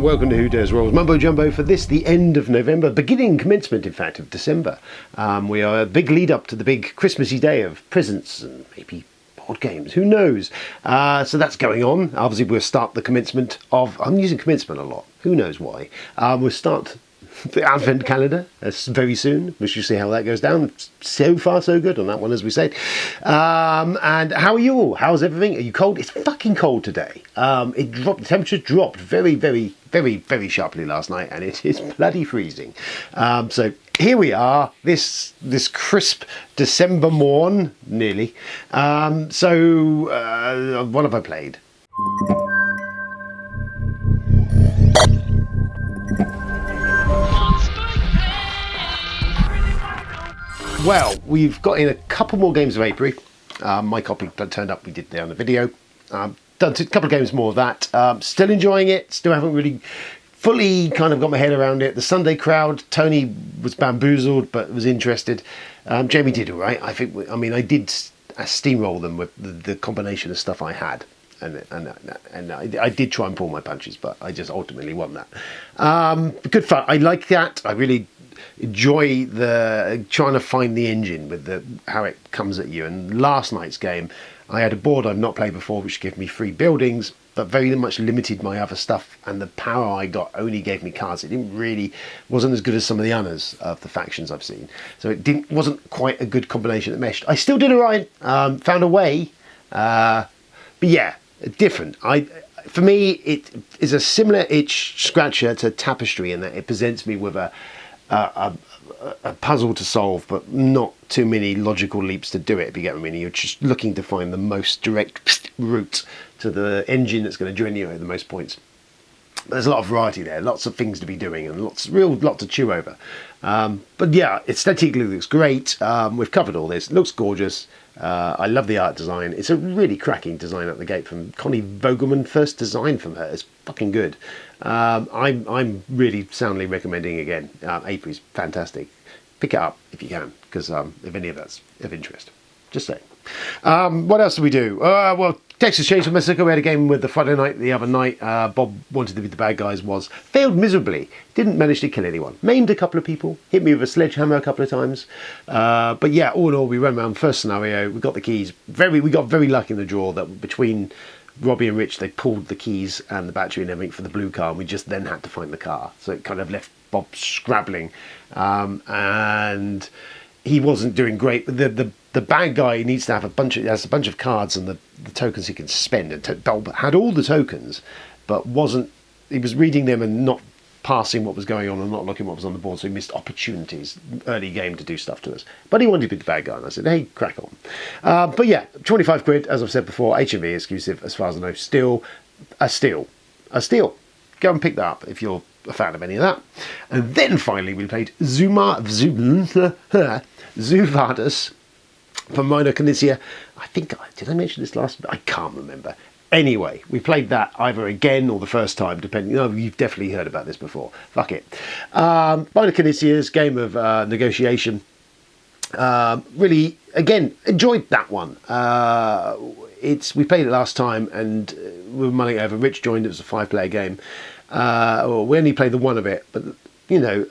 and welcome to Who Dares Rolls Mumbo Jumbo for this, the end of November, beginning commencement, in fact, of December. We are a big lead up to the big Christmassy day of presents and maybe board games, who knows? So that's going on. Obviously, we'll start the commencement of, I'm using commencement a lot, who knows why. We'll start the Advent calendar very soon. We should see how that goes down. So far, so good on that one, as we said. And how are you all? How's everything? Are you cold? It's fucking cold today. It dropped. The temperature dropped very, very, very, very sharply last night, and it is bloody freezing. So here we are, this crisp December morn, nearly. What have I played? Well, we've got in a couple more games of Apiary. My copy turned up, we did there on the video. Done a couple of games more of that. Still enjoying it, still haven't really fully kind of got my head around it. The Sunday crowd, Tony was bamboozled but was interested. Jamie did all right. I did steamroll them with the combination of stuff I had. And I did try and pull my punches, but I just ultimately won that. Good fun. I like that. I really enjoy the trying to find the engine with how it comes at you. And last night's game, I had a board I've not played before, which gave me 3 buildings, but very much limited my other stuff. And the power I got only gave me cards. It wasn't as good as some of the others of the factions I've seen. So it wasn't quite a good combination that meshed. I still did alright. Found a way, but yeah, different. For me, it is a similar itch scratcher to Tapestry in that it presents me with a puzzle to solve, but not too many logical leaps to do it, if you get what I mean. You're just looking to find the most direct route to the engine that's going to generate the most points. There's a lot of variety there, lots of things to be doing, and lot to chew over. But yeah, aesthetically looks great. We've covered all this. It looks gorgeous. I love the art design. It's a really cracking design at the gate from Connie Vogelman. First design from her. It's fucking good. I'm really soundly recommending again. Apiary's fantastic. Pick it up if you can, because if any of that's of interest. Just saying. What else did we do? Well, Texas Chainsaw Massacre. We had a game with the Friday night the other night. Bob wanted to be the bad guys. Failed miserably. Didn't manage to kill anyone. Maimed a couple of people. Hit me with a sledgehammer a couple of times. But yeah, all in all, we ran around first scenario. We got the keys. We got very lucky in the draw that between Robbie and Rich, they pulled the keys and the battery and everything for the blue car, and we just then had to find the car. So it kind of left Bob scrabbling, and he wasn't doing great. But the bad guy needs to have a bunch of cards and the tokens he can spend. And Bob had all the tokens, but he was reading them and not passing what was going on and not looking what was on the board, so he missed opportunities early game to do stuff to us. But he wanted to be the bad guy, and I said, hey, crack on. But yeah, 25 quid, as I've said before, HMV exclusive, as far as I know, still a steal. Go and pick that up if you're a fan of any of that. And then finally we played Zuvardus from Minor Canisia. Did I mention this last? I can't remember. Anyway, we played that either again or the first time, depending. No, you've definitely heard about this before. Fuck it. Minor Canisia's game of negotiation. Really, again, enjoyed that one. We played it last time and we were mulling it over. Rich joined. It was a 5-player game. We only played the one of it, but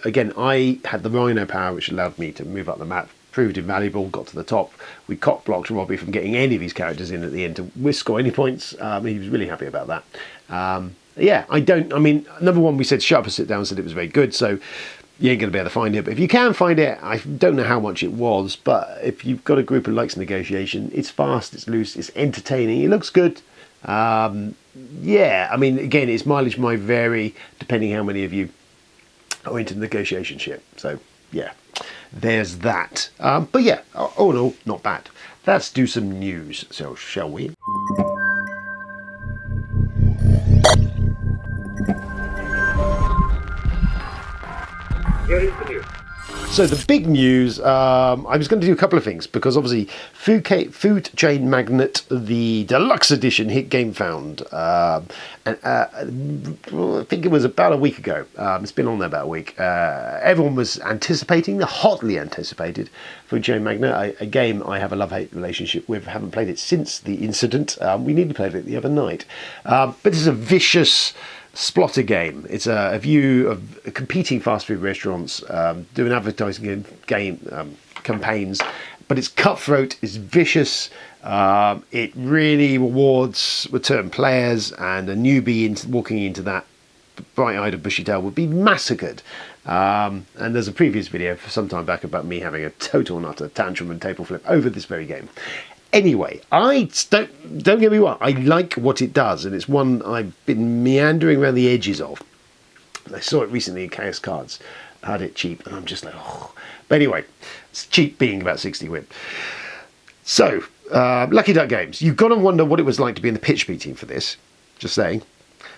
again, I had the Rhino power, which allowed me to move up the map. Proved invaluable, got to the top. We cock-blocked Robbie from getting any of his characters in at the end to score any points. He was really happy about that. Number one, we said shut up and sit down, said it was very good, so you ain't going to be able to find it. But if you can find it, I don't know how much it was, but if you've got a group who likes negotiation, it's fast, it's loose, it's entertaining, it looks good. Again, its mileage might vary depending how many of you are into negotiation shit. So, yeah. There's that. But yeah, all in all, not bad. Let's do some news, so shall we? Here is the news. So the big news, I was going to do a couple of things because obviously Food Chain Magnate, the deluxe edition, hit GameFound. I think it was about a week ago. It's been on there about a week. Everyone was anticipating, the hotly anticipated Food Chain Magnate, a game I have a love-hate relationship with. I haven't played it since the incident. We nearly played it the other night. But it's a vicious Splotter game. It's a view of competing fast food restaurants doing advertising game campaigns, but it's cutthroat, it's vicious. It really rewards return players, and a newbie walking into that bright-eyed and bushy-tailed would be massacred. And there's a previous video for some time back about me having a total and utter tantrum and table flip over this very game. Anyway, don't get me wrong, I like what it does, and it's one I've been meandering around the edges of. I saw it recently in Chaos Cards. I had it cheap, and I'm just like, oh. But anyway, it's cheap being about 60 quid. So, Lucky Duck Games. You've got to wonder what it was like to be in the pitch meeting for this. Just saying.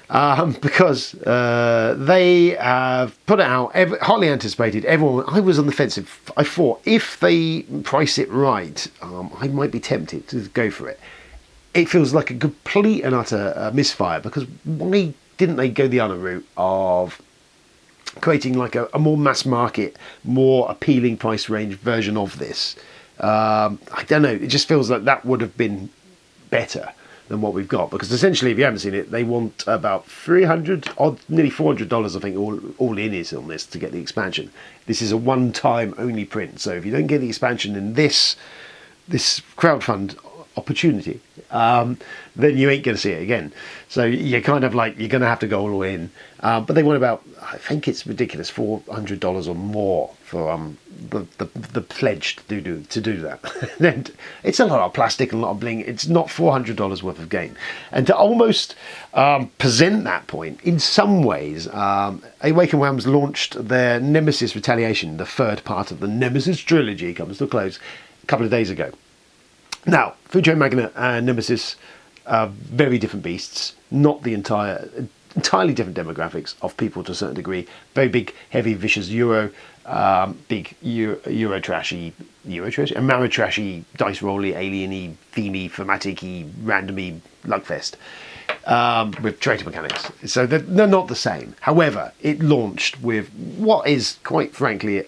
Because they have put it out, hotly anticipated. Everyone, I was on the fence. I thought if they price it right, I might be tempted to go for it. It feels like a complete and utter misfire, because why didn't they go the other route of creating like a more mass market, more appealing price range version of this? I don't know. It just feels like that would have been better than what we've got, because essentially, if you haven't seen it, they want about $300, nearly $400, I think, all in is on this to get the expansion. This is a one-time only print, so if you don't get the expansion in this crowdfund opportunity, then you ain't going to see it again. So you're kind of like, you're going to have to go all in. But they want about, I think it's ridiculous, $400 or more for the pledge to do that. And it's a lot of plastic and a lot of bling. It's not $400 worth of game. And to almost present that point, in some ways, Awaken Realms launched their Nemesis Retaliation, the third part of the Nemesis trilogy, comes to a close a couple of days ago. Now, Food Chain Magnate and Nemesis are very different beasts, not the entirely different demographics of people to a certain degree. Very big, heavy, vicious big Euro trashy, Amara trashy, dice rolly, alien-y, themey, thematic-y, randomy lugfest with traitor mechanics. So they're not the same. However, it launched with what is, quite frankly,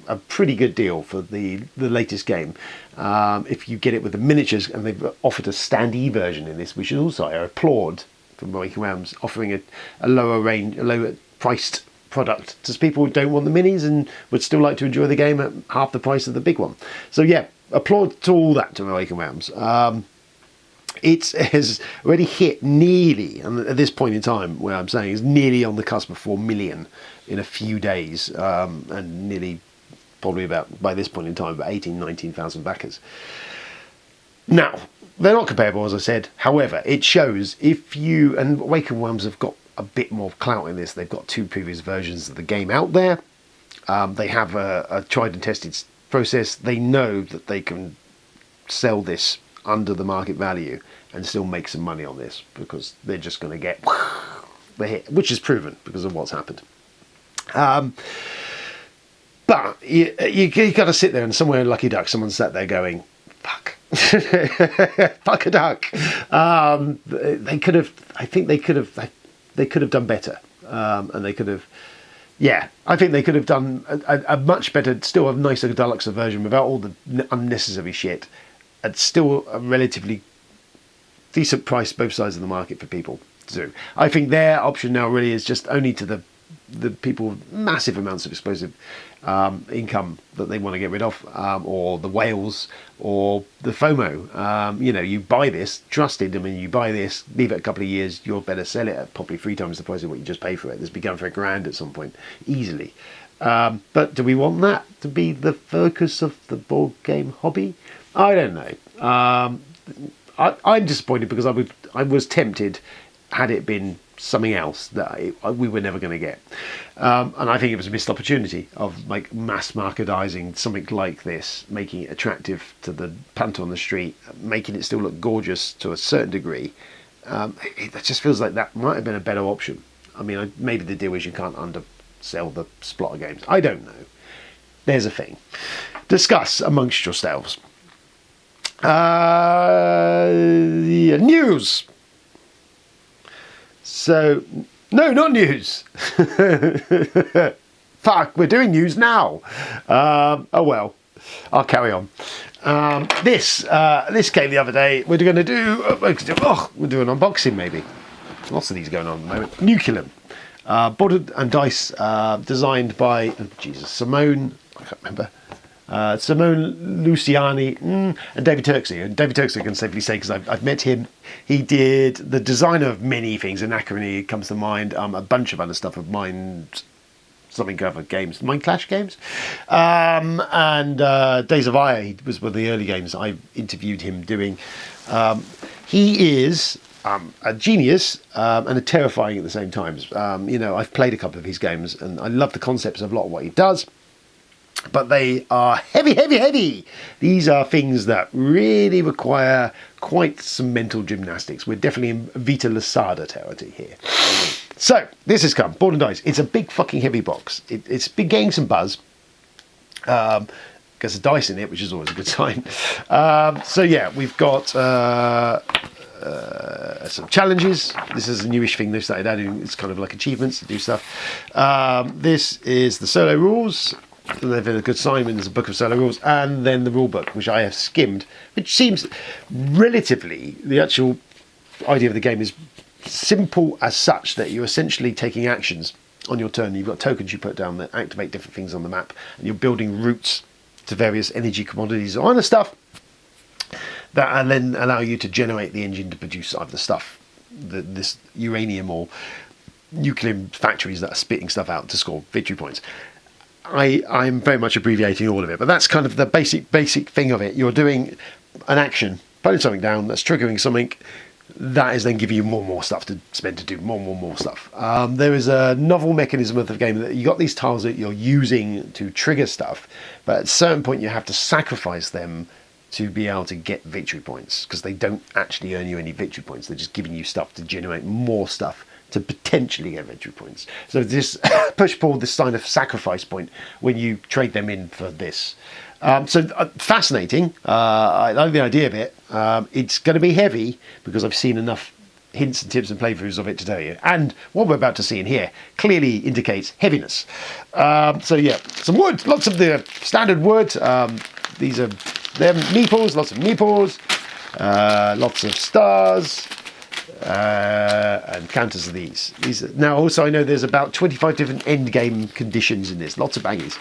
a pretty good deal for the latest game. If you get it with the miniatures, and they've offered a standee version in this, which is also, I applaud from Awaken Realms, offering a lower priced product to people who don't want the minis and would still like to enjoy the game at half the price of the big one. So yeah, applaud to all that to Awaken Realms. It has already hit nearly, and at this point in time, where I'm saying is nearly on the cusp of 4 million in a few days, and nearly, probably about, by this point in time, about 19,000 backers. Now, they're not comparable, as I said. However, it shows if you, and Awaken Realms have got a bit more clout in this. They've got 2 previous versions of the game out there. They have a tried and tested process. They know that they can sell this under the market value and still make some money on this, because they're just going to get the hit, which is proven because of what's happened. But you got to sit there, and somewhere in Lucky Duck, someone sat there going, fuck. Fuck a duck. They could have, I think they could have done better. And they could have, yeah, I think they could have done a much better, still a nicer deluxe version without all the unnecessary shit. It's still a relatively decent price both sides of the market for people to do. I think their option now really is just only to the people with massive amounts of explosive income that they want to get rid of, or the whales, or the FOMO. You buy this, trusted. I mean, you buy this, leave it a couple of years, you'll better sell it at probably 3 times the price of what you just paid for it. This will be going for $1,000 at some point, easily. But do we want that to be the focus of the board game hobby? I don't know. I'm disappointed because I was tempted, had it been something else that we were never going to get. And I think it was a missed opportunity of like mass marketizing something like this, making it attractive to the punter on the street, making it still look gorgeous to a certain degree. It just feels like that might have been a better option. I mean, maybe the deal is you can't undersell the Splotter games. I don't know. There's a thing. Discuss amongst yourselves. News. So, no, not news. Fuck, we're doing news now. Oh well, I'll carry on. This came the other day. We're going to do. We'll do an unboxing maybe. Lots of these going on at the moment. Nucleum. Board and dice designed by Simone, I can't remember, Simone Luciani and David Turksey. And David Turksey I can safely say because I've met him. He did the design of many things. Anachrony comes to mind. A bunch of other stuff of Mind something other games, Mind Clash games, and Days of Ire. He was one of the early games I interviewed him doing. He is a genius and a terrifying at the same time. I've played a couple of his games and I love the concepts of a lot of what he does, but they are heavy. These are things that really require quite some mental gymnastics. We're definitely in Vita Lasada territory here. So this has come, Board and Dice. It's a big fucking heavy box. It's been getting some buzz. There's a dice in it, which is always a good sign. We've got some challenges. This is a newish thing they've started adding. It's kind of like achievements to do stuff. This is the solo rules. They've been a good sign when there's a book of solo rules, and then the rule book, which I have skimmed, which seems relatively, the actual idea of the game is simple as such that you're essentially taking actions on your turn. You've got tokens you put down that activate different things on the map, and you're building routes to various energy commodities or other stuff that then allow you to generate the engine to produce either stuff, this uranium or nuclear factories that are spitting stuff out to score victory points. I'm very much abbreviating all of it, but that's kind of the basic thing of it. You're doing an action, putting something down that's triggering something that is then giving you more and more stuff to spend to do more stuff. There is a novel mechanism of the game that you got these tiles that you're using to trigger stuff, but at a certain point you have to sacrifice them to be able to get victory points, because they don't actually earn you any victory points. They're just giving you stuff to generate more stuff to potentially get victory points. So this push-pull, this sign of sacrifice point when you trade them in for this. Fascinating. I like the idea of it. It's going to be heavy because I've seen enough hints and tips and playthroughs of it to tell you. And what we're about to see in here clearly indicates heaviness. Some wood, lots of the standard wood. These are meeples, lots of meeples, lots of stars, and counters of these. Now, also, I know there's about 25 different end game conditions in this. Lots of baggies.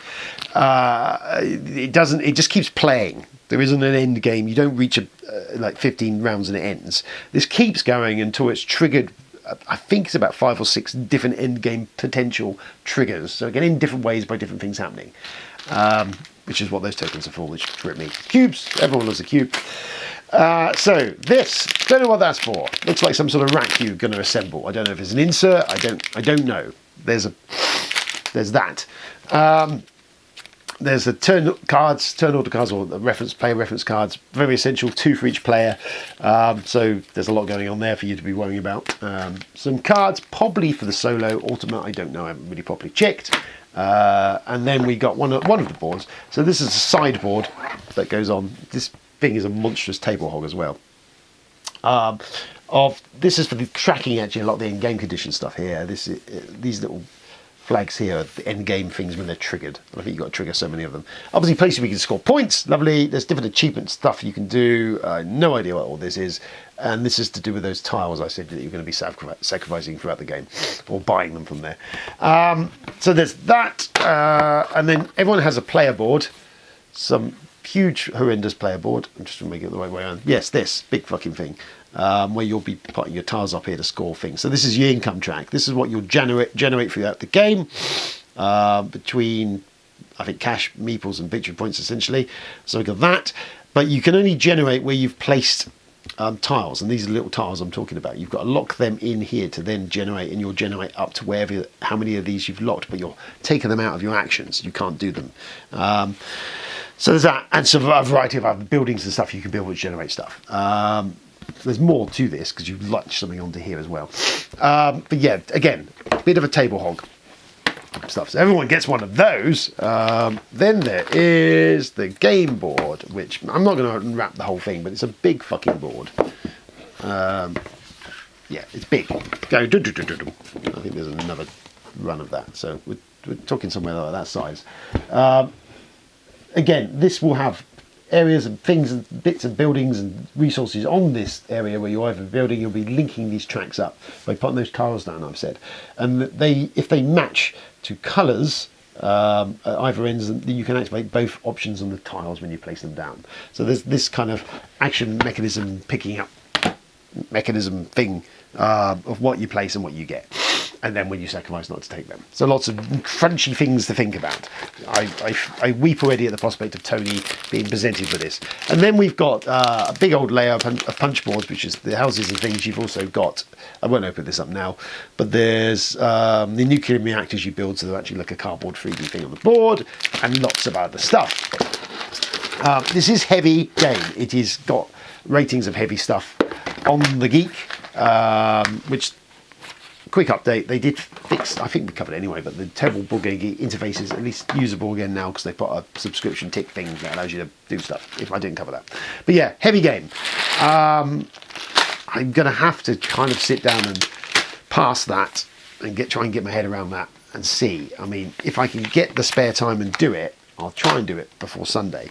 It just keeps playing. There isn't an end game. You don't reach 15 rounds and it ends. This keeps going until it's triggered. I think it's about 5 or 6 different end game potential triggers. So again, in different ways by different things happening. Which is what those tokens are for, which grip me. Cubes, everyone loves a cube. So this, don't know what that's for. Looks like some sort of rack you're going to assemble. I don't know if it's an insert. I don't know. There's that. There's the turn order cards, or the player reference cards. Very essential, 2 for each player. So there's a lot going on there for you to be worrying about. Some cards, probably for the solo ultimate. I don't know. I haven't really properly checked. And then we got one of the boards. So this is a sideboard that goes on. This thing is a monstrous table hog as well. This is for the tracking, actually, a lot of the in-game condition stuff here. These little flags here are the end-game things when they're triggered. I think you've got to trigger so many of them. Obviously, places where you can score points. Lovely. There's different achievement stuff you can do. No idea what all this is. And this is to do with those tiles I said that you're going to be sacrificing throughout the game, or buying them from there. So there's that. And then everyone has a player board. Some huge, horrendous player board. I'm just going to make it the right way around. Yes, this big fucking thing. Where you'll be putting your tiles up here to score things. So this is your income track. This is what you'll generate throughout the game, between, I think, cash, meeples, and victory points, essentially. So we've got that. But you can only generate where you've placed tiles, and these are the little tiles I'm talking about. You've got to lock them in here to then generate, and you'll generate up to how many of these you've locked, but you're taking them out of your actions. You can't do them. So there's that, and some a variety of other buildings and stuff you can build which generate stuff. There's more to this because you've latched something onto here as well. But yeah, again, a bit of a table hog stuff. So everyone gets one of those. Then there is the game board, which I'm not going to unwrap the whole thing, but it's a big fucking board. Yeah, it's big. Go. I think there's another run of that. So we're talking somewhere like that size. Again, this will have areas and things and bits of buildings and resources on this area where you're either building, you'll be linking these tracks up by putting those tiles down, I've said. And if they match to colours at either ends, then you can activate both options on the tiles when you place them down. So there's this kind of action mechanism picking up mechanism thing of what you place and what you get, and then when you sacrifice not to take them. So lots of crunchy things to think about. I weep already at the prospect of Tony being presented with this. And then we've got a big old layer of punch boards, which is the houses and things. You've also got, I won't open this up now, but there's the Nucleum reactors you build, so they're actually like a cardboard 3D thing on the board, and lots of other stuff. This is heavy game. It has got ratings of heavy stuff on the Geek, which, quick update, they did fix, I think we covered it anyway, but the terrible board game Geek interface is at least usable again now because they put a subscription tick thing that allows you to do stuff, if I didn't cover that. But yeah, heavy game. I'm going to have to kind of sit down and pass that and try and get my head around that and see. I mean, if I can get the spare time and do it, I'll try and do it before Sunday.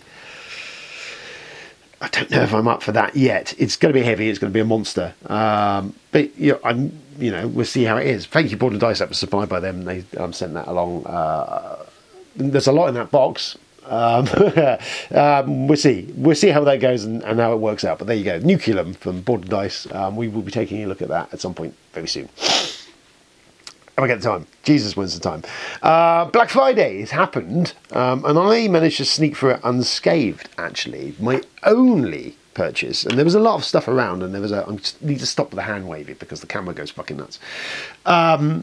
I don't know if I'm up for that yet. It's going to be heavy. It's going to be a monster. But we'll see how it is. Thank you, Board and Dice. That was supplied by them. They sent that along. There's a lot in that box. We'll see. We'll see how that goes and how it works out. But there you go. Nucleum from Board and Dice. We will be taking a look at that at some point very soon. I get the time. Jesus, when's the time? Black Friday has happened, and I managed to sneak through it unscathed, actually. My only purchase, and there was a lot of stuff around, and I need to stop the hand waving because the camera goes fucking nuts. There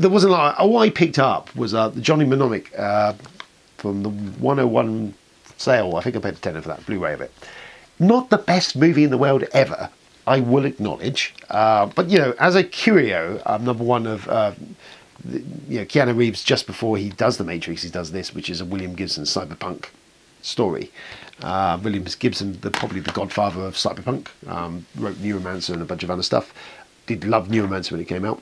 wasn't a lot. All I picked up was the Johnny Mnemonic from the 101 sale. I think I paid a tenner for that, Blu-ray of it. Not the best movie in the world ever, I will acknowledge, but as a curio, number one of Keanu Reeves, just before he does The Matrix, he does this, which is a William Gibson cyberpunk story. William Gibson, probably the godfather of cyberpunk, wrote Neuromancer and a bunch of other stuff. Did love Neuromancer when it came out.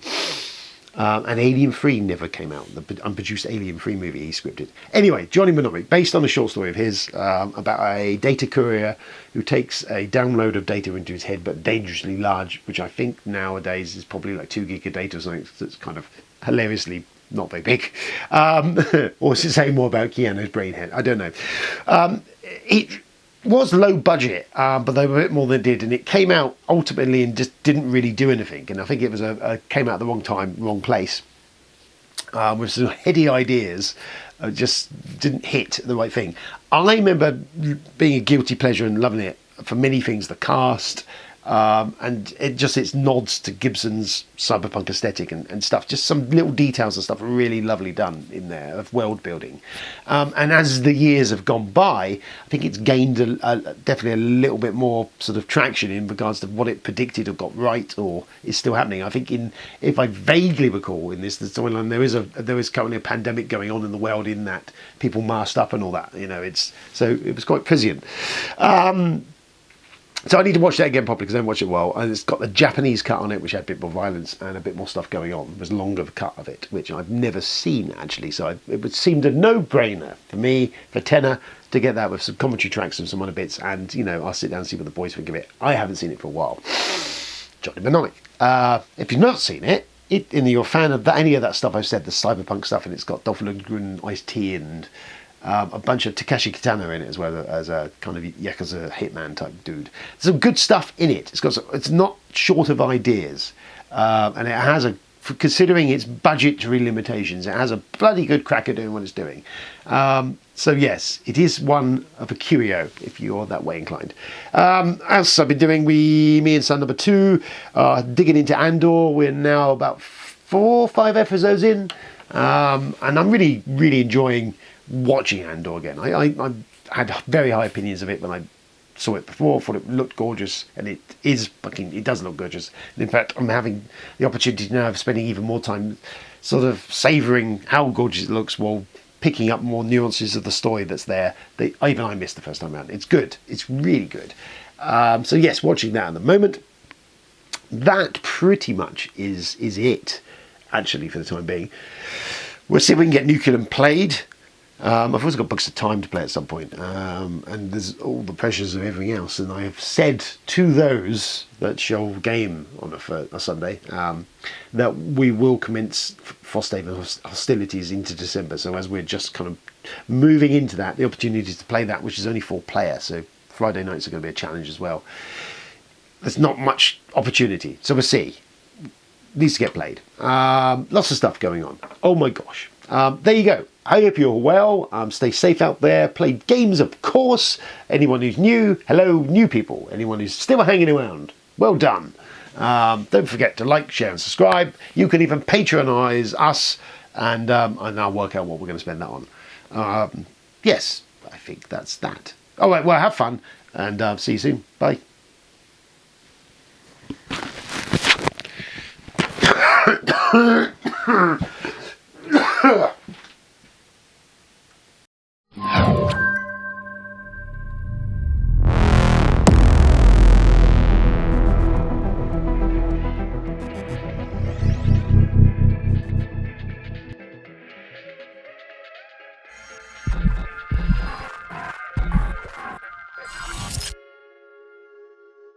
And Alien 3 never came out, the unproduced Alien 3 movie he scripted. Anyway, Johnny Mnemonic, based on a short story of his about a data courier who takes a download of data into his head, but dangerously large, which I think nowadays is probably like 2 gig of data or something that's kind of hilariously not very big. Or does it say more about Keanu's brain head? I don't know. It was low budget, but they were a bit more than it did, and it came out ultimately and just didn't really do anything. And I think it was came out at the wrong time, wrong place, with some heady ideas, just didn't hit the right thing. I remember being a guilty pleasure and loving it for many things, the cast, and it's nods to Gibson's cyberpunk aesthetic and stuff, just some little details and stuff really lovely done in there of world building. And as the years have gone by, I think it's gained definitely a little bit more sort of traction in regards to what it predicted or got right or is still happening. I think if I vaguely recall in this storyline, there is currently a pandemic going on in the world in that people masked up and all that. So it was quite prescient. So I need to watch that again properly because I haven't watched it well. And it's got the Japanese cut on it, which had a bit more violence and a bit more stuff going on. It was a longer cut of it, which I've never seen, actually. So it would seem a no-brainer for me, for tenner, to get that with some commentary tracks and some other bits. And, I'll sit down and see what the boys think of it. I haven't seen it for a while. Johnny Mnemonic. If you've not seen it, and you're a fan of any of that stuff I've said, the cyberpunk stuff, and it's got Dolph Lundgren, Ice-T, and a bunch of Takeshi Kitano in it as well as a kind of Yakuza hitman type dude. There's some good stuff in it. It's not short of ideas, and it has considering its budgetary limitations, it has a bloody good crack at doing what it's doing. So yes, it is one of a curio if you're that way inclined. As I've been doing, me and son number 2 are digging into Andor. We're now about 4 or 5 episodes in, and I'm really, really enjoying watching Andor again. I had very high opinions of it when I saw it before, thought it looked gorgeous, and it does look gorgeous. And in fact, I'm having the opportunity now of spending even more time sort of savouring how gorgeous it looks while picking up more nuances of the story that's there that even I missed the first time around. It's good. It's really good. So yes, watching that at the moment. That pretty much is it, actually, for the time being. We'll see if we can get Nucleum played. I've also got books of time to play at some point, and there's all the pressures of everything else. And I have said to those that shall game on a Sunday that we will commence Frosthaven hostilities into December. So as we're just kind of moving into that, the opportunity to play that, which is only 4 player, so Friday nights are going to be a challenge as well. There's not much opportunity, so we'll see. Needs to get played. Lots of stuff going on. Oh my gosh. There you go. I hope you're well. Stay safe out there. Play games, of course. Anyone who's new, hello, new people. Anyone who's still hanging around, well done. Don't forget to like, share, and subscribe. You can even patronise us, and I'll work out what we're going to spend that on. Yes, I think that's that. All right, well, have fun, and see you soon. Bye.